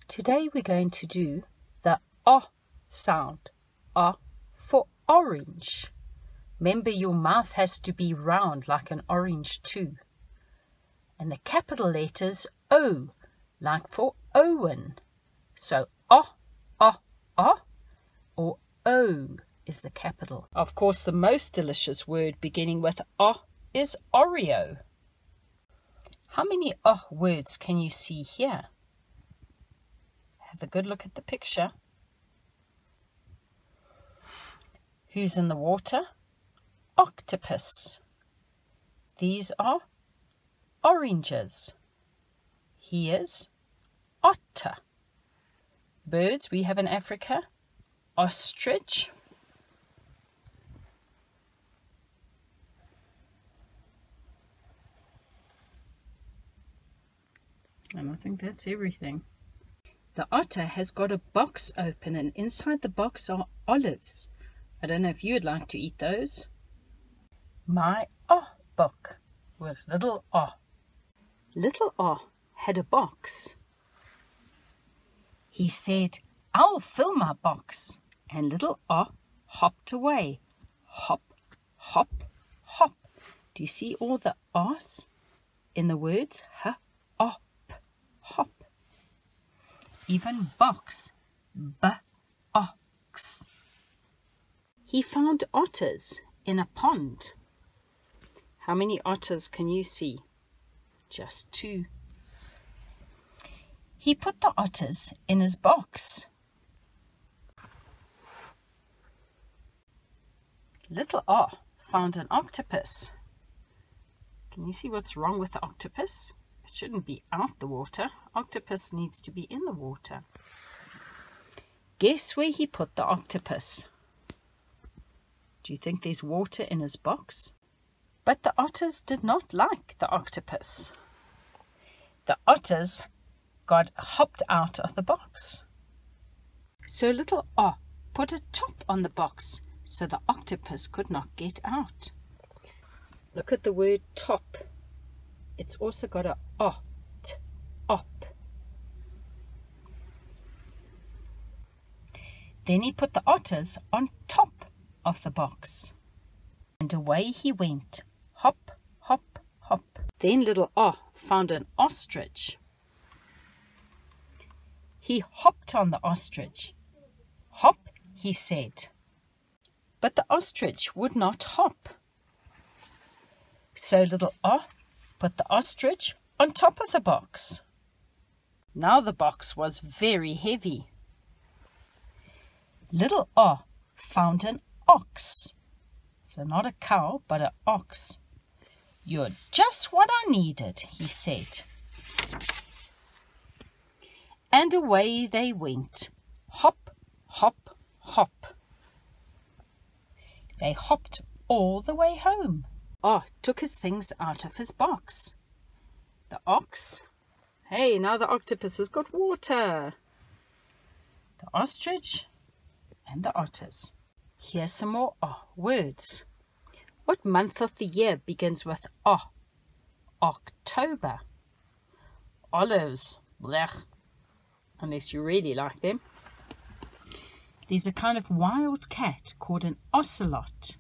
Today we're going to do the O sound. O for orange. Remember, your mouth has to be round like an orange too. And the capital letters O, like for Owen. So O, or O is the capital. Of course, the most delicious word beginning with O is Oreo. How many O words can you see here? Have a good look at the picture. Who's in the water? Octopus. These are oranges. Here's otter. Birds we have in Africa: ostrich, and I think that's everything. The otter has got a box open, and inside the box are olives. I don't know if you'd like to eat those. My O book with little O. Little O had a box. He said, "I'll fill my box." And little O hopped away. Hop, hop, hop. Do you see all the O's in the words? Hop, hop. Even box, B-ox. He found otters in a pond. How many otters can you see? Just 2. He put the otters in his box. Little O found an octopus. Can you see what's wrong with the octopus? It shouldn't be out the water. Octopus needs to be in the water. Guess where he put the octopus? Do you think there's water in his box? But the otters did not like the octopus. The otters got hopped out of the box. So little O put a top on the box so the octopus could not get out. Look at the word top. It's also got a O, op. Then he put the otters on top of the box. And away he went. Hop, hop, hop. Then little O found an ostrich. He hopped on the ostrich. Hop, he said. But the ostrich would not hop. So little O put the ostrich on top of the box. Now the box was very heavy. Little O found an ox. So not a cow, but an ox. "You're just what I needed," he said. And away they went. Hop, hop, hop. They hopped all the way home. O took his things out of his box. The ox. Hey, now the octopus has got water. The ostrich and the otters. Here's some more O words. What month of the year begins with O? October. Olives. Blech. Unless you really like them. There's a kind of wild cat called an ocelot.